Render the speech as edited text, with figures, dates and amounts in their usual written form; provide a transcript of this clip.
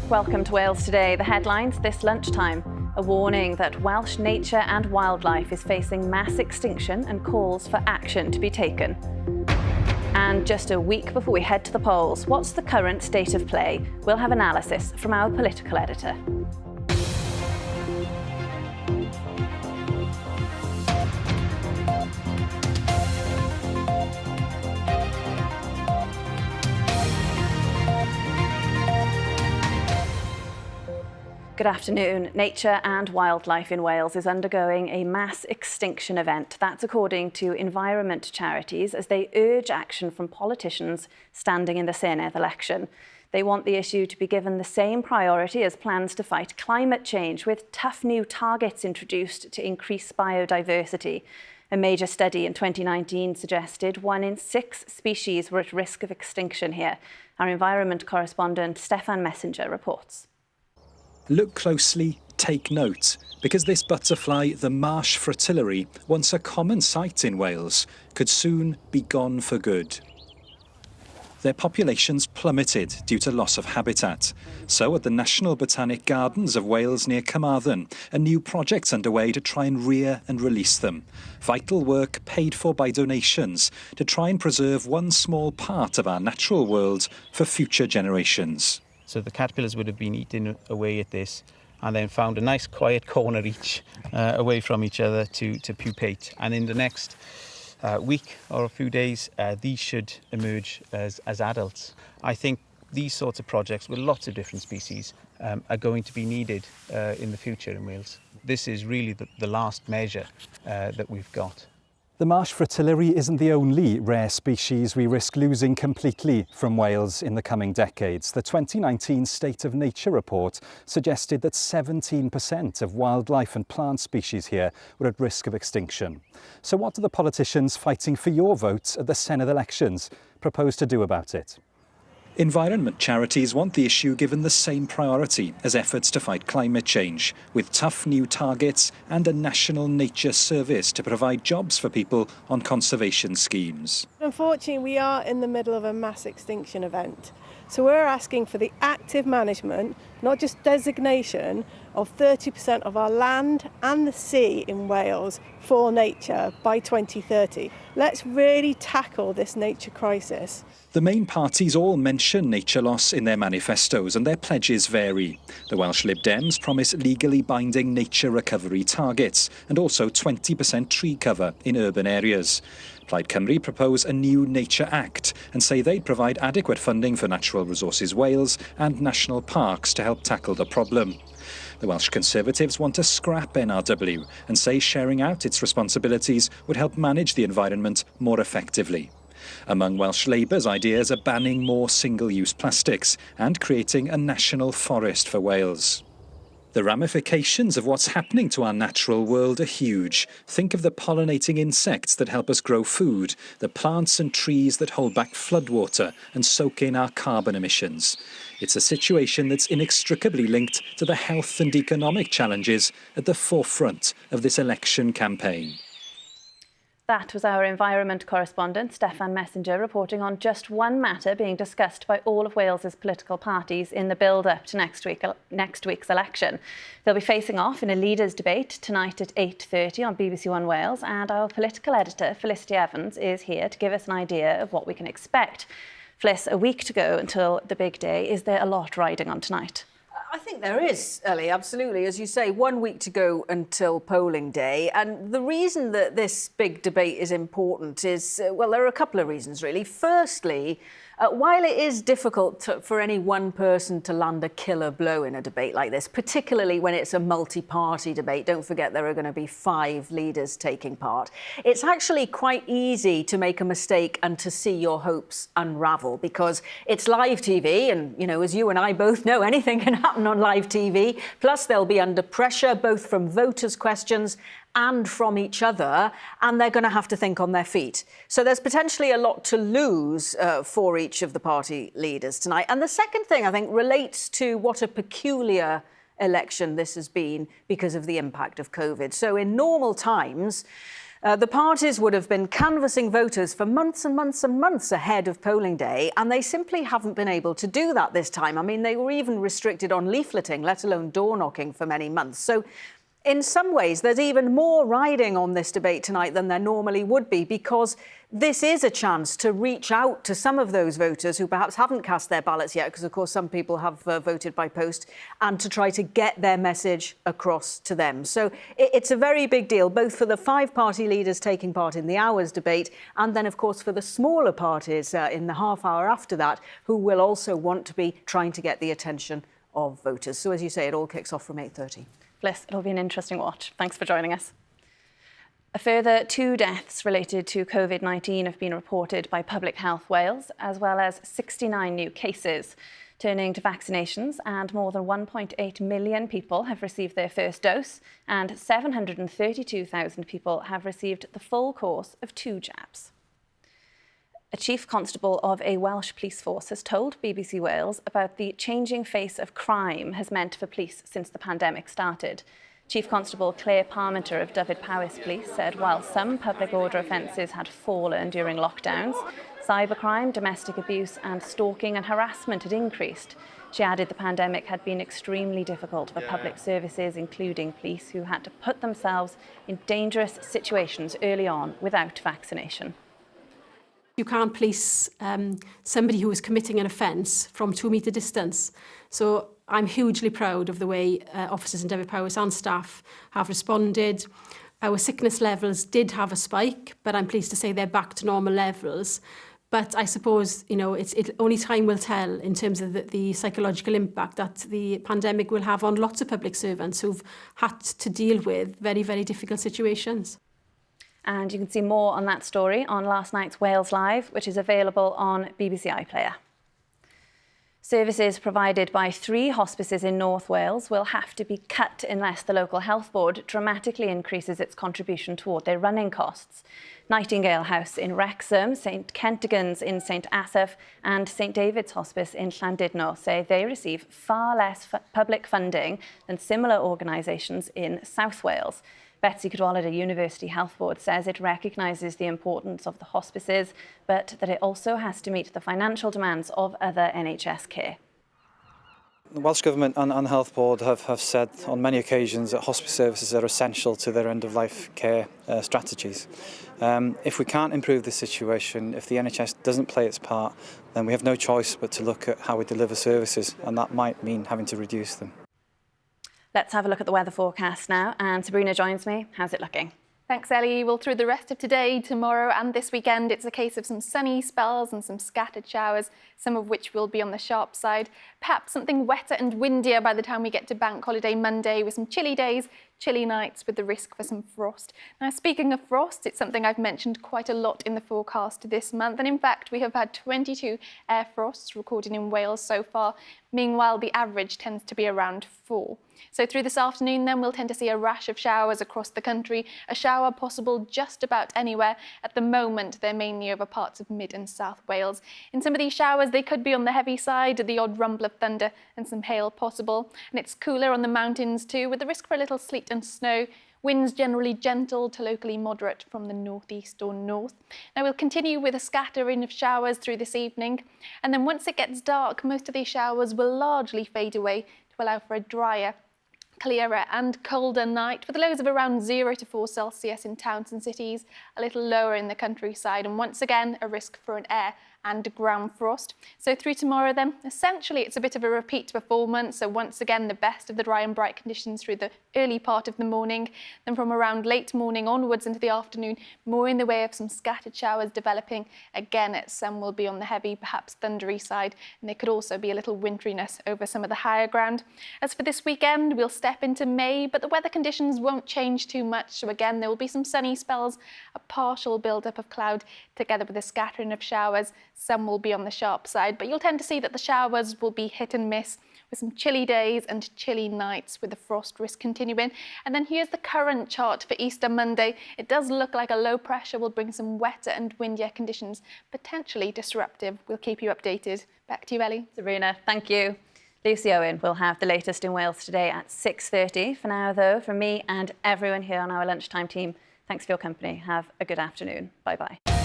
Welcome to Wales Today. The headlines this lunchtime. A warning that Welsh nature and wildlife is facing mass extinction and calls for action to be taken. And just a week before we head to the polls, what's the current state of play? We'll have analysis from our political editor. Good afternoon. Nature and wildlife in Wales is undergoing a mass extinction event. That's according to environment charities as they urge action from politicians standing in the Senedd election. They want the issue to be given the same priority as plans to fight climate change, with tough new targets introduced to increase biodiversity. A major study in 2019 suggested 1 in 6 species were at risk of extinction here. Our environment correspondent Stefan Messenger reports. Look closely, take note, because this butterfly, the Marsh Fritillary, once a common sight in Wales, could soon be gone for good. Their populations plummeted due to loss of habitat. So at the National Botanic Gardens of Wales near Carmarthen, a new project's underway to try and rear and release them. Vital work paid for by donations to try and preserve one small part of our natural world for future generations. So the caterpillars would have been eating away at this and then found a nice quiet corner each away from each other to pupate. And in the next week or a few days, these should emerge as adults. I think these sorts of projects with lots of different species are going to be needed in the future in Wales. This is really the last measure that we've got. The Marsh Fritillary isn't the only rare species we risk losing completely from Wales in the coming decades. The 2019 State of Nature report suggested that 17% of wildlife and plant species here were at risk of extinction. So what do the politicians fighting for your vote at the Senedd elections propose to do about it? Environment charities want the issue given the same priority as efforts to fight climate change, with tough new targets and a national nature service to provide jobs for people on conservation schemes. Unfortunately, we are in the middle of a mass extinction event. So we're asking for the active management, not just designation, of 30% of our land and the sea in Wales for nature by 2030. Let's really tackle this nature crisis. The main parties all mention nature loss in their manifestos and their pledges vary. The Welsh Lib Dems promise legally binding nature recovery targets and also 20% tree cover in urban areas. Plaid Cymru propose a new Nature Act and say they'd provide adequate funding for Natural Resources Wales and national parks to help tackle the problem. The Welsh Conservatives want to scrap NRW and say sharing out its responsibilities would help manage the environment more effectively. Among Welsh Labour's ideas are banning more single-use plastics and creating a national forest for Wales. The ramifications of what's happening to our natural world are huge. Think of the pollinating insects that help us grow food, the plants and trees that hold back floodwater and soak in our carbon emissions. It's a situation that's inextricably linked to the health and economic challenges at the forefront of this election campaign. That was our environment correspondent, Stefan Messenger, reporting on just one matter being discussed by all of Wales's political parties in the build-up to next week's election. They'll be facing off in a leaders' debate tonight at 8:30 on BBC One Wales, and our political editor, Felicity Evans, is here to give us an idea of what we can expect. Fliss, a week to go until the big day. Is there a lot riding on tonight? I think there is, Ellie, absolutely. As you say, 1 week to go until polling day. And the reason that this big debate is important is, well, there are a couple of reasons, really. Firstly, while it is difficult for any one person to land a killer blow in a debate like this, particularly when it's a multi-party debate, don't forget there are going to be 5 leaders taking part, it's actually quite easy to make a mistake and to see your hopes unravel because it's live TV and, you know, as you and I both know, anything can happen on live TV. Plus, they'll be under pressure, both from voters' questions and from each other, and they're going to have to think on their feet. So there's potentially a lot to lose for each of the party leaders tonight. And the second thing, I think, relates to what a peculiar election this has been because of the impact of COVID. So in normal times, The parties would have been canvassing voters for months and months and months ahead of polling day, and they simply haven't been able to do that this time. I mean, they were even restricted on leafleting, let alone door knocking, for many months. So in some ways, there's even more riding on this debate tonight than there normally would be, because this is a chance to reach out to some of those voters who perhaps haven't cast their ballots yet, because, of course, some people have voted by post, and to try to get their message across to them. So it's a very big deal, both for the 5 party leaders taking part in the hour's debate, and then, of course, for the smaller parties in the half hour after that, who will also want to be trying to get the attention of voters. So, as you say, it all kicks off from 8:30. Bliss, it'll be an interesting watch. Thanks for joining us. A further 2 deaths related to COVID-19 have been reported by Public Health Wales, as well as 69 new cases. Turning to vaccinations, and more than 1.8 million people have received their first dose, and 732,000 people have received the full course of 2 jabs. A chief constable of a Welsh police force has told BBC Wales about the changing face of crime has meant for police since the pandemic started. Chief Constable Claire Parmenter of Dyfed-Powys Police said while some public order offences had fallen during lockdowns, cybercrime, domestic abuse and stalking and harassment had increased. She added the pandemic had been extremely difficult for public services, including police, who had to put themselves in dangerous situations early on without vaccination. You can't police somebody who is committing an offence from 2 metre distance. So I'm hugely proud of the way officers in Dyfed-Powys and staff have responded. Our sickness levels did have a spike, but I'm pleased to say they're back to normal levels. But I suppose, you know, only time will tell in terms of the psychological impact that the pandemic will have on lots of public servants who've had to deal with very, very difficult situations. And you can see more on that story on last night's Wales Live, which is available on BBC iPlayer. Services provided by 3 hospices in North Wales will have to be cut unless the local health board dramatically increases its contribution toward their running costs. Nightingale House in Wrexham, St Kentigern's in St Asaph and St David's Hospice in Llandudno say they receive far less public funding than similar organisations in South Wales. Betsy Cadwallader University Health Board says it recognises the importance of the hospices, but that it also has to meet the financial demands of other NHS care. The Welsh Government and the Health Board have said on many occasions that hospice services are essential to their end-of-life care strategies. If we can't improve this situation, if the NHS doesn't play its part, then we have no choice but to look at how we deliver services, and that might mean having to reduce them. Let's have a look at the weather forecast now, and Sabrina joins me. How's it looking? Thanks, Ellie. Well, through the rest of today, tomorrow and this weekend, it's a case of some sunny spells and some scattered showers, some of which will be on the sharp side. Perhaps something wetter and windier by the time we get to Bank Holiday Monday, with some chilly days, chilly nights with the risk for some frost. Now, speaking of frost, it's something I've mentioned quite a lot in the forecast this month. And in fact, we have had 22 air frosts recorded in Wales so far. Meanwhile, the average tends to be around 4. So through this afternoon, then, we'll tend to see a rash of showers across the country, a shower possible just about anywhere. At the moment, they're mainly over parts of mid and south Wales. In some of these showers, they could be on the heavy side, the odd rumble of thunder and some hail possible. And it's cooler on the mountains too, with the risk for a little sleet and snow. Winds generally gentle to locally moderate from the northeast or north. Now we'll continue with a scattering of showers through this evening. And then once it gets dark, most of these showers will largely fade away to allow for a drier, clearer and colder night, with lows of around 0 to 4 Celsius in towns and cities, a little lower in the countryside, and once again a risk for an air and ground frost. So through tomorrow then, essentially it's a bit of a repeat performance. So once again, the best of the dry and bright conditions through the early part of the morning. Then from around late morning onwards into the afternoon, more in the way of some scattered showers developing. Again, some will be on the heavy, perhaps thundery side, and there could also be a little winteriness over some of the higher ground. As for this weekend, we'll step into May, but the weather conditions won't change too much. So again, there will be some sunny spells, a partial build-up of cloud together with a scattering of showers. Some will be on the sharp side, but you'll tend to see that the showers will be hit and miss, with some chilly days and chilly nights with the frost risk continuing. And then here's the current chart for Easter Monday. It does look like a low pressure will bring some wetter and windier conditions, potentially disruptive. We'll keep you updated. Back to you, Ellie. Sabrina, thank you. Lucy Owen will have the latest in Wales today at 6:30. For now, though, from me and everyone here on our Lunchtime team, Thanks for your company. Have a good afternoon. Bye-bye.